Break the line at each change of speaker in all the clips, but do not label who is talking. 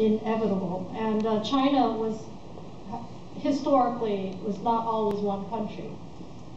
inevitable. And China historically was not always one country.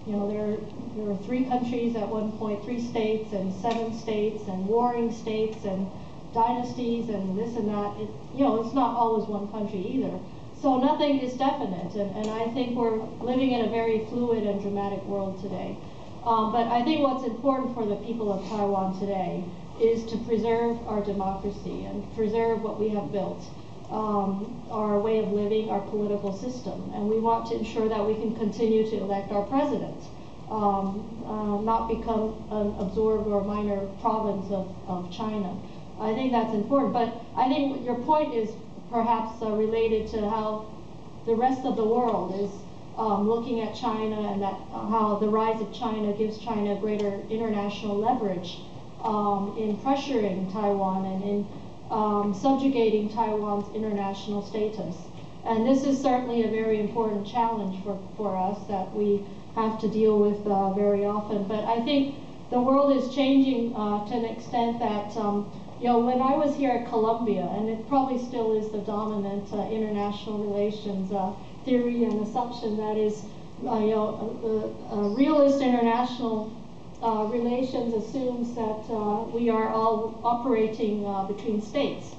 You know, there were 3 countries at one point, 3 states and 7 states and warring states and dynasties and this and that. You know, it's not always one country either. So nothing is definite, and I think we're living in a very fluid and dramatic world today. But I think what's important for the people of Taiwan today is to preserve our democracy and preserve what we have built, our way of living, our political system. And we want to ensure that we can continue to elect our president, not become an absorbed or minor province of China. I think that's important. But I think your point is perhaps related to how the rest of the world is looking at China, and that how the rise of China gives China greater international leverage in pressuring Taiwan and in subjugating Taiwan's international status. And this is certainly a very important challenge for us that we have to deal with very often. But I think the world is changing to an extent that you know, when I was here at Columbia, and it probably still is the dominant international relations theory and assumption, that is, you know, realist international relations assumes that we are all operating between states,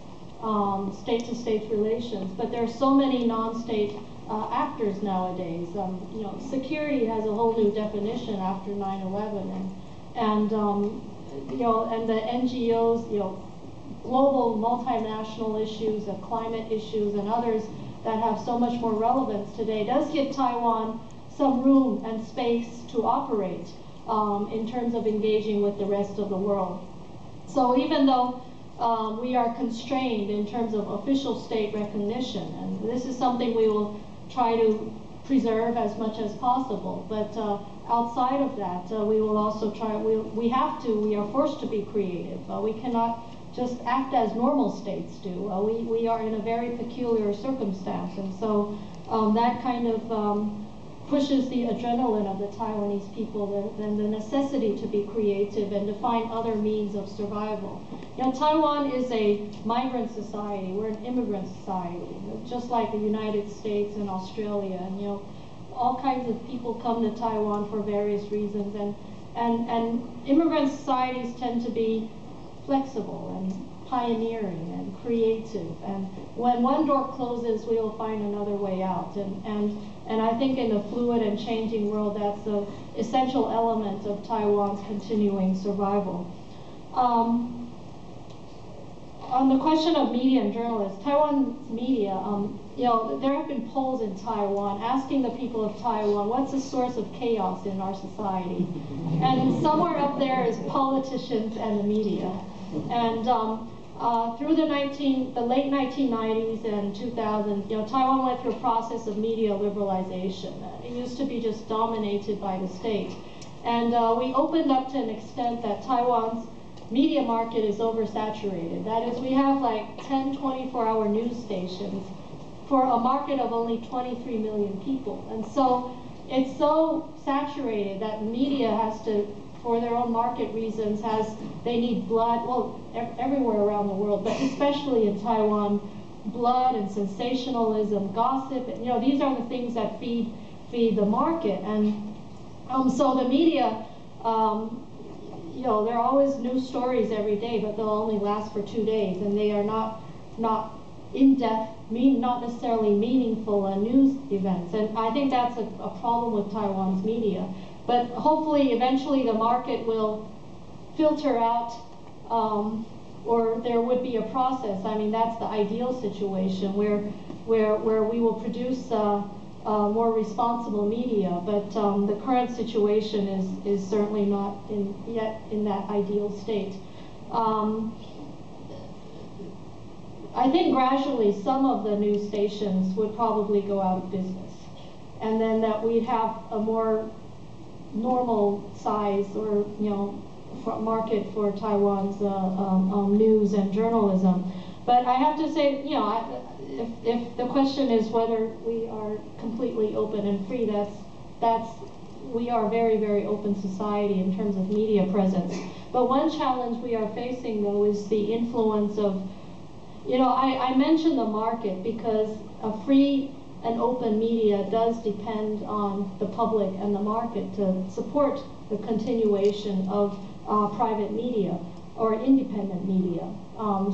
state-to-state relations. But there are so many non-state actors nowadays. You know, security has a whole new definition after 9/11, and you know, and the NGOs, you know, global multinational issues, of climate issues, and others that have so much more relevance today, does give Taiwan some room and space to operate in terms of engaging with the rest of the world. So even though we are constrained in terms of official state recognition, and this is something we will try to preserve as much as possible, but outside of that, we will also try, we are forced to be creative. We cannot just act as normal states do. We are in a very peculiar circumstance, and so that kind of pushes the adrenaline of the Taiwanese people, and the necessity to be creative and to find other means of survival. You know, Taiwan is a migrant society. We're an immigrant society, just like the United States and Australia, and you know, all kinds of people come to Taiwan for various reasons, and immigrant societies tend to be flexible and pioneering and creative, and when one door closes, we will find another way out, and I think in a fluid and changing world, that's an essential element of Taiwan's continuing survival. On the question of media and journalists, Taiwan's media, you know, there have been polls in Taiwan asking the people of Taiwan, what's the source of chaos in our society? And somewhere up there is politicians and the media. And through the late 1990s and 2000s, you know, Taiwan went through a process of media liberalization. It used to be just dominated by the state. And we opened up to an extent that Taiwan's media market is oversaturated. That is, we have like 10 24-hour news stations for a market of only 23 million people. And so it's so saturated that media has to, for their own market reasons, they need blood, well, everywhere around the world, but especially in Taiwan, blood and sensationalism, gossip, you know, these are the things that feed the market. And so the media, you know, there are always new stories every day, but they'll only last for 2 days, and they are not in-depth, not necessarily meaningful news events. And I think that's a problem with Taiwan's media. But hopefully, eventually, the market will filter out, or there would be a process. I mean, that's the ideal situation where we will produce more responsible media. But the current situation is certainly not yet in that ideal state. I think gradually some of the news stations would probably go out of business, and then that we'd have a more normal size, or you know, market for Taiwan's news and journalism. But I have to say, you know, if the question is whether we are completely open and free, we are a very, very open society in terms of media presence. But one challenge we are facing, though, is the influence of You know, I mentioned the market because a free and open media does depend on the public and the market to support the continuation of private media or independent media,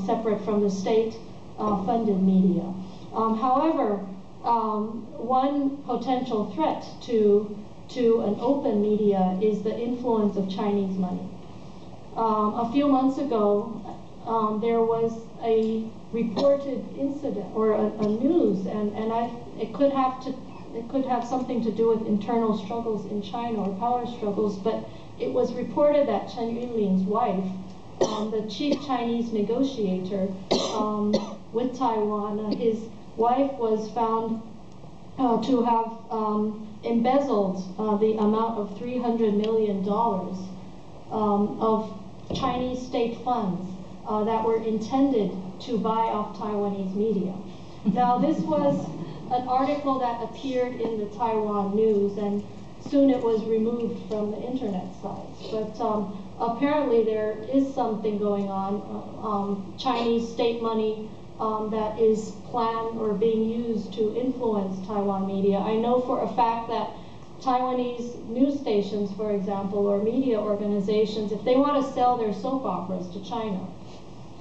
separate from the state-funded media. However, one potential threat to an open media is the influence of Chinese money. A few months ago, there was a reported incident or a news, and it could have something to do with internal struggles in China or power struggles, but it was reported that Chen Yunlin's wife, the chief Chinese negotiator with Taiwan, his wife was found to have embezzled the amount of $300 million of Chinese state funds that were intended to buy off Taiwanese media. Now, this was an article that appeared in the Taiwan news, and soon it was removed from the internet sites. But apparently there is something going on, Chinese state money that is planned or being used to influence Taiwan media. I know for a fact that Taiwanese news stations, for example, or media organizations, if they want to sell their soap operas to China,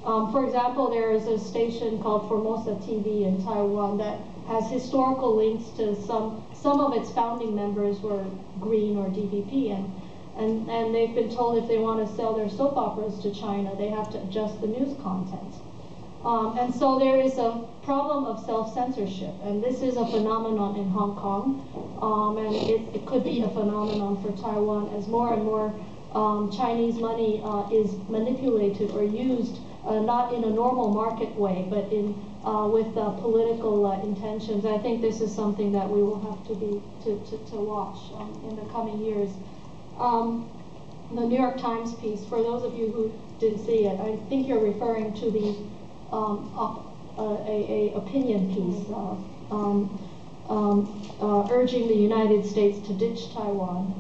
for example, there is a station called Formosa TV in Taiwan that has historical links to some of its founding members were Green or DPP, and they've been told if they want to sell their soap operas to China, they have to adjust the news content. And so there is a problem of self-censorship, and this is a phenomenon in Hong Kong, and it could be a phenomenon for Taiwan as more and more Chinese money is manipulated or used not in a normal market way, but with political intentions. I think this is something that we will have to watch in the coming years. The New York Times piece, for those of you who didn't see it, I think you're referring to the opinion piece urging the United States to ditch Taiwan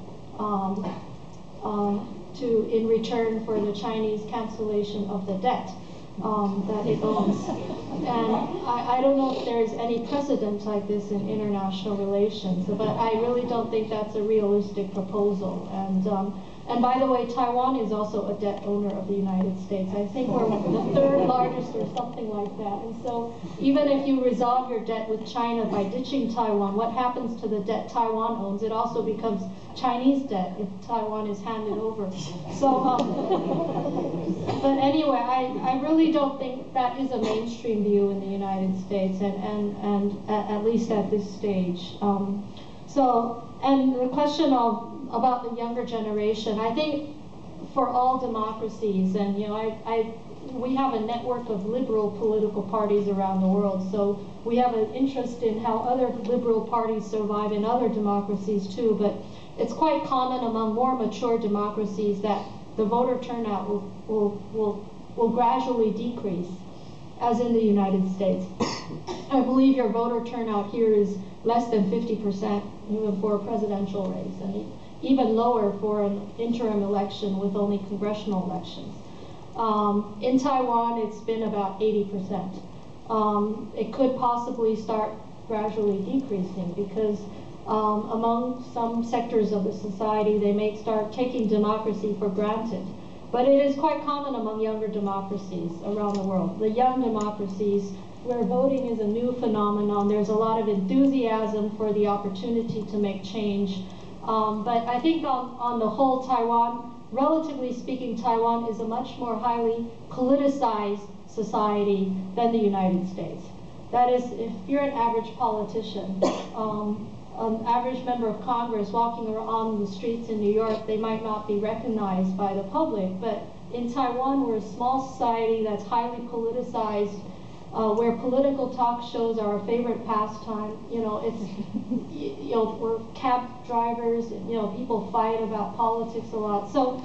in return for the Chinese cancellation of the debt that it owns. And I don't know if there's any precedent like this in international relations, but I really don't think that's a realistic proposal. And by the way, Taiwan is also a debt owner of the United States. I think we're the third largest or something like that. And so even if you resolve your debt with China by ditching Taiwan, what happens to the debt Taiwan owns? It also becomes Chinese debt if Taiwan is handed over. So, but anyway, I really don't think that is a mainstream view in the United States, and at least at this stage. And the question about the younger generation, I think for all democracies, and you know, we have a network of liberal political parties around the world, so we have an interest in how other liberal parties survive in other democracies too, but it's quite common among more mature democracies that the voter turnout will gradually decrease, as in the United States. I believe your voter turnout here is less than 50% even for a presidential race, and even lower for an interim election with only congressional elections. In Taiwan, it's been about 80%. It could possibly start gradually decreasing because among some sectors of the society, they may start taking democracy for granted. But it is quite common among younger democracies around the world. The young democracies, where voting is a new phenomenon, there's a lot of enthusiasm for the opportunity to make change. But I think on the whole, Taiwan, relatively speaking, Taiwan is a much more highly politicized society than the United States. That is, if you're an average politician, an average member of Congress walking around the streets in New York, they might not be recognized by the public. But in Taiwan, we're a small society that's highly politicized, where political talk shows are a favorite pastime. You know, we're cab drivers, and, people fight about politics a lot. So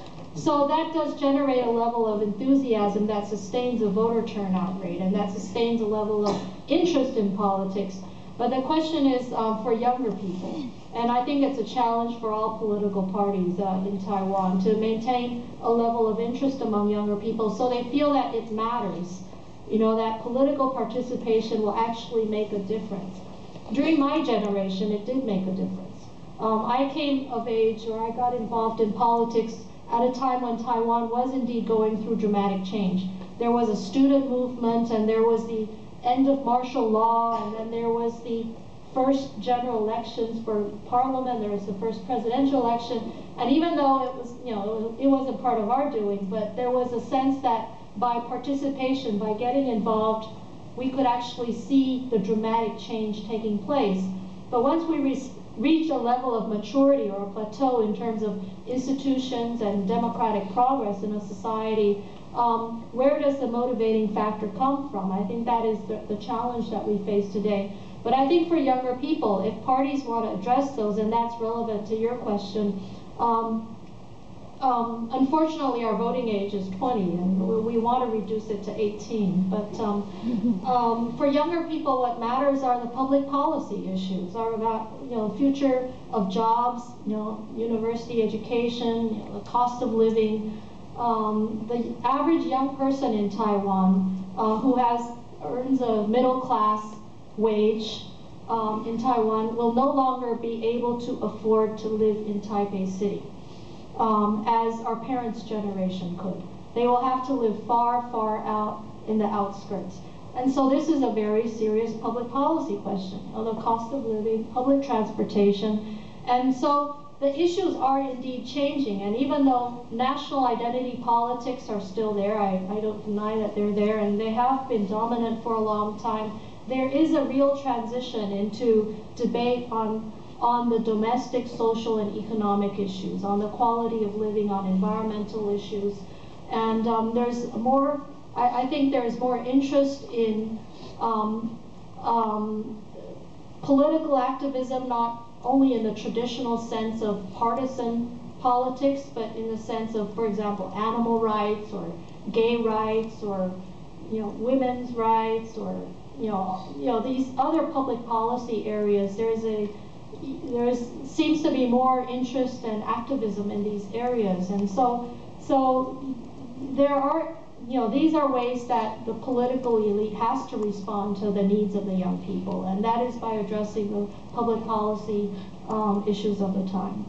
that does generate a level of enthusiasm that sustains a voter turnout rate, and that sustains a level of interest in politics. But the question is for younger people, and I think it's a challenge for all political parties in Taiwan to maintain a level of interest among younger people so they feel that it matters you know, that political participation will actually make a difference. During my generation, it did make a difference. I came of age, or I got involved in politics at a time when Taiwan was indeed going through dramatic change. There was a student movement, and there was the end of martial law, and then there was the first general elections for parliament, there was the first presidential election, and even though it was, you know, it wasn't part of our doing, but there was a sense that by participation, by getting involved, we could actually see the dramatic change taking place. But once we reach a level of maturity or a plateau in terms of institutions and democratic progress in a society, where does the motivating factor come from? I think that is the challenge that we face today. But I think for younger people, if parties want to address those, and that's relevant to your question, unfortunately our voting age is 20, and we want to reduce it to 18. But for younger people, what matters are the public policy issues, are about, you know, future of jobs, you know, university education, you know, the cost of living. The average young person in Taiwan who earns a middle class wage in Taiwan will no longer be able to afford to live in Taipei City as our parents' generation could. They will have to live far, far out in the outskirts. And so this is a very serious public policy question, you know, the cost of living, public transportation. And so the issues are indeed changing, and even though national identity politics are still there, I don't deny that they're there, and they have been dominant for a long time, there is a real transition into debate on the domestic, social, and economic issues, on the quality of living, on environmental issues. And there's more, I think there's more interest in political activism, not only in the traditional sense of partisan politics, but in the sense of, for example, animal rights or gay rights or, you know, women's rights or, you know, these other public policy areas. There seems to be more interest and activism in these areas, and so there are, you know, these are ways that the political elite has to respond to the needs of the young people, and that is by addressing the public policy issues of the time.